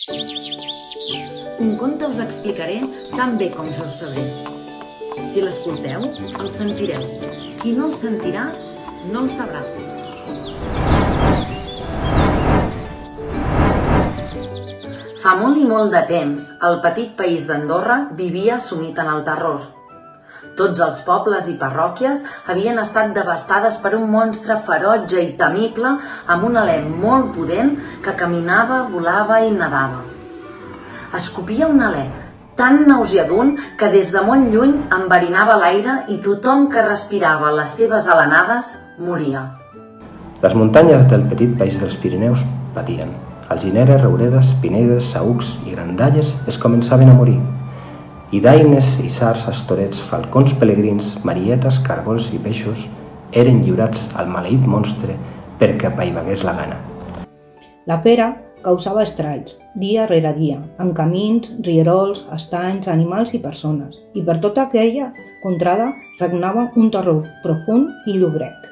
Un conte us explicaré tan bé com jo sabré. Si l'escolteu, el sentireu. Qui no el sentirà, no el sabrà. Fa molt i molt de temps, el petit país d'Andorra vivia sumit en el terror. Tots els pobles i parròquies havien estat devastades per un monstre ferotge i temible amb un alè molt pudent que caminava, volava i nedava. Escopia un alè tan nauseabund que des de molt lluny enverinava l'aire i tothom que respirava les seves alenades moria. Les muntanyes del petit país dels Pirineus patien. Algineres, rouredes, pinedes, saücs i grandalles es començaven a morir. I daines, isards, astorets, falcons pelegrins, marietes, cargols i peixos eren lliurats al maleït monstre perquè apaivagués la gana. La fera causava estralls, dia rere dia, en camins, rierols, estanys, animals i persones, i per tota aquella contrada regnava un terror profund i llúbrec.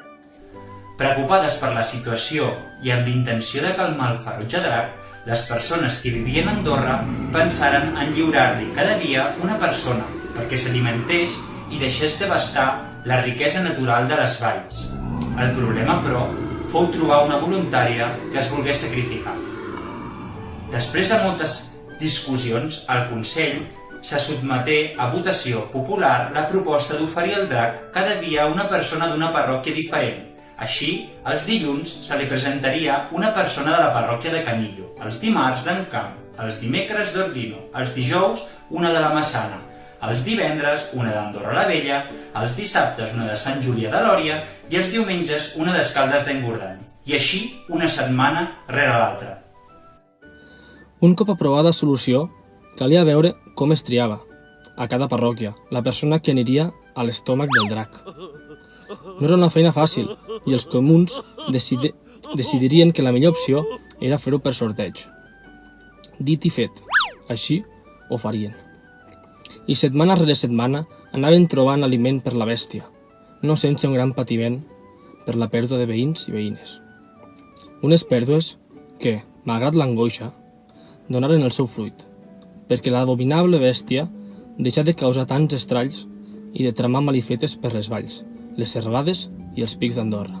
Preocupades per la situació i amb l'intenció de calmar el ferotge drac, les persones que vivien a Andorra pensaren en lliurar-li cada dia una persona perquè s'alimentés i deixés devastar la riquesa natural de les valls. El problema, però, fou trobar una voluntària que es volgués sacrificar. Després de moltes discussions, el Consell se sotmeté a votació popular la proposta d'oferir al drac cada dia a una persona d'una parròquia diferent. Així, els dilluns se li presentaria una persona de la parròquia de Canillo, els dimarts d'Encamp, els dimecres d'Ordino, els dijous una de la Massana, els divendres una d'Andorra la Vella, els dissabtes una de Sant Julià de Lòria i els diumenges una d'Escaldes d'Engordany. I així, una setmana rere l'altra. Un cop aprovada solució, calia veure com es triava, a cada parròquia, la persona que aniria a l'estómac del drac. No era una feina fàcil i els comuns decidirien que la millor opció era fer-ho per sorteig. Dit i fet, així ho farien. I setmana rere setmana anaven trobant aliment per la bèstia, no sense un gran patiment per la pèrdua de veïns i veïnes. Unes pèrdues que, malgrat l'angoixa, donaren el seu fruit, perquè l'abominable bèstia deixà de causar tants estralls i de tramar malifetes per les valls, les serralades i els pics d'Andorra.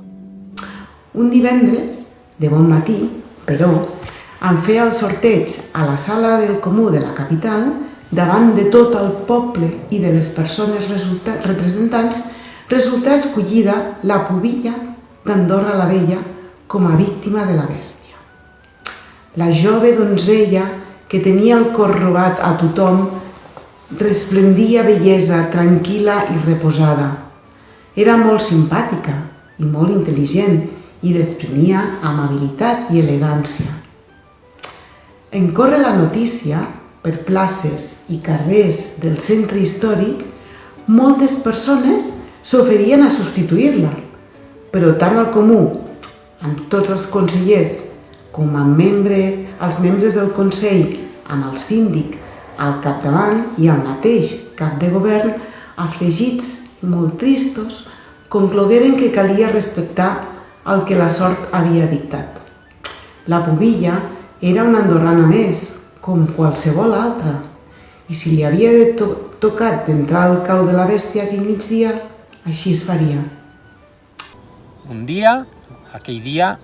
Un divendres, de bon matí, però, en fer el sorteig a la sala del comú de la capital, davant de tot el poble i de les persones representants, resultà escollida la pubilla d'Andorra la Vella com a víctima de la bèstia. La jove donzella, que tenia el cor robat a tothom, resplendia bellesa tranquil·la i reposada. Era molt simpàtica i molt intel·ligent i desprenia amabilitat i elegància. En córrer la notícia, per places i carrers del centre històric, moltes persones s'oferien a substituir-la, però tant el comú, amb tots els consellers, com els membres del Consell, amb el síndic al capdavant i el mateix cap de govern, afligits i molt tristos, conclogueren que calia respectar el que la sort havia dictat. La pubilla era una andorrana més, com qualsevol altra, i si li havia tocat d'entrar al cau de la bèstia aquell migdia, així es faria. Un dia, aquell dia,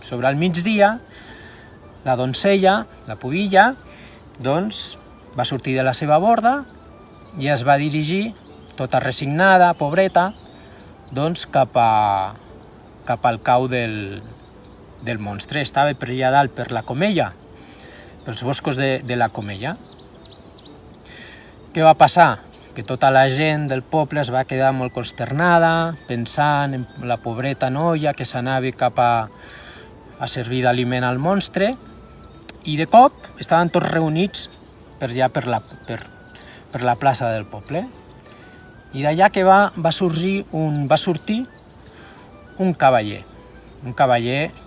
sobre el migdia, la donzella, la pubilla, doncs, va sortir de la seva borda i es va dirigir, tota resignada, pobreta, doncs cap al cau del monstre. Estava per allà dalt per la Comella, pels boscos de la Comella. Què va passar? Que tota la gent del poble es va quedar molt consternada, pensant en la pobreta noia que s'anava cap a servir d'aliment al monstre, i de cop estaven tots reunits per allà per la plaça del poble. I d'allà que va sortir un cavaller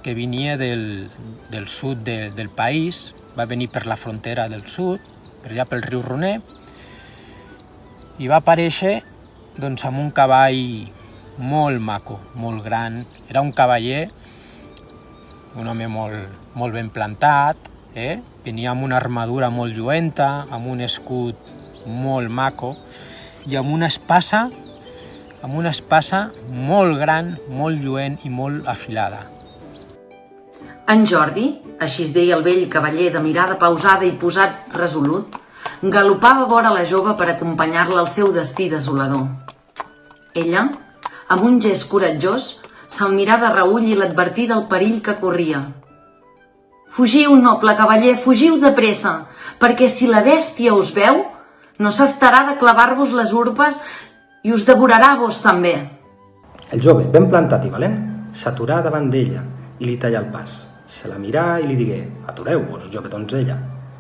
que venia del sud del país, va venir per la frontera del sud, per allà pel riu Roner, i va aparèixer doncs, amb un cavall molt maco, molt gran. Era un cavaller, un home molt ben plantat, Venia amb una armadura molt lluenta, amb un escut molt maco i amb una espasa molt gran, molt lluent i molt afilada. En Jordi, així es deia el vell cavaller de mirada pausada i posat resolut, galopava vora la jove per acompanyar-la al seu destí desolador. Ella, amb un gest coratjós, se'l mirà de reüll i l'advertí del perill que corria. «Fugiu, noble cavaller, fugiu de pressa, perquè si la bèstia us veu, no s'estarà de clavar-vos les urpes i us devorarà vos també». El jove, ben plantat i valent, s'aturà davant d'ella i li tallà el pas. Se la mirà i li digué: «Atureu-vos, jove donzella.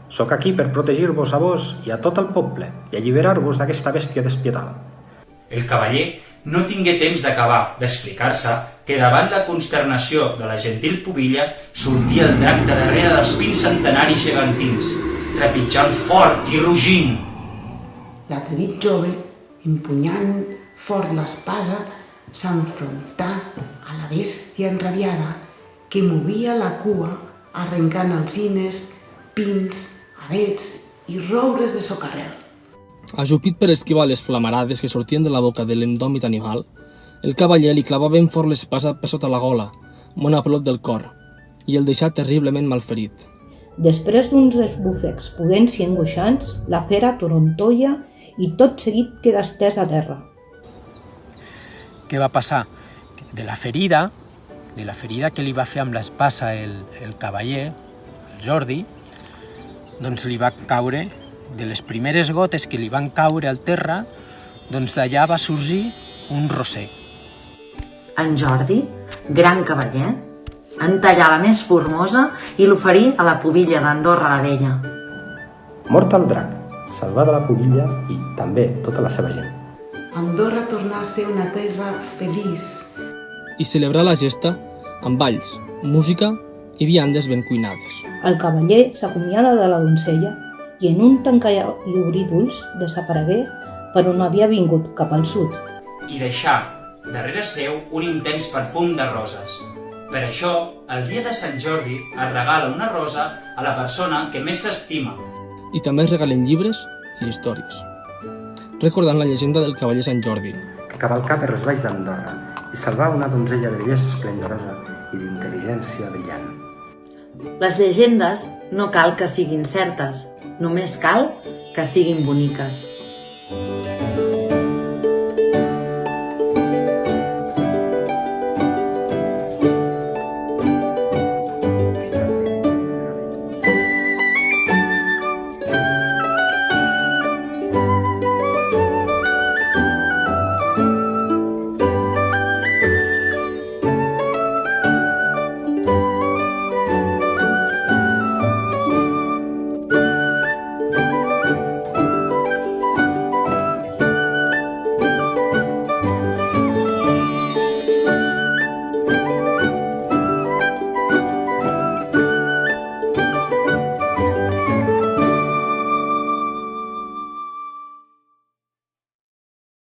Soc aquí per protegir-vos a vos i a tot el poble i alliberar-vos d'aquesta bèstia despietada». El cavaller no tingué temps d'acabar d'explicar-se que davant la consternació de la gentil pubilla sortia el drac de darrere dels pins centenaris gegantins, trepitjant fort i rugint. L'atrevit jove, empunyant fort l'espasa, s'enfrontà a la bèstia enrabiada que movia la cua arrencant alzines, pins, avets i roures de socarrel. Ajupit per esquivar les flamarades que sortien de la boca de l'endòmit animal, el cavaller li clavà ben fort l'espasa per sota la gola, molt a prop del cor, i el deixà terriblement malferit. Després d'uns esbufecs pudents i angoixants, la fera torontolla i tot seguit queda estès a terra. Què va passar? De la ferida que li va fer amb l'espasa el cavaller, el Jordi, doncs li va caure, de les primeres gotes que li van caure al terra, doncs d'allà va sorgir un roser. En Jordi, gran cavaller, en tallà la més formosa i l'oferí a la pubilla d'Andorra la Vella. Mort el drac, salvada la pubilla i també tota la seva gent. Andorra tornà a ser una terra feliç. I celebrar la gesta amb balls, música i viandes ben cuinades. El cavaller s'acomiada de la donzella i en un tancar i obrir d'ulls desaparegué per on havia vingut, cap al sud. I deixà darrere seu un intens perfum de roses. Per això, el dia de Sant Jordi es regala una rosa a la persona que més s'estima. I també es regalen llibres i històries, recordant la llegenda del cavaller Sant Jordi, Que cavalcà per les valls d'Andorra i salvà una donzella de bellesa esplendorosa i d'intel·ligència brillant. Les llegendes no cal que siguin certes, només cal que siguin boniques.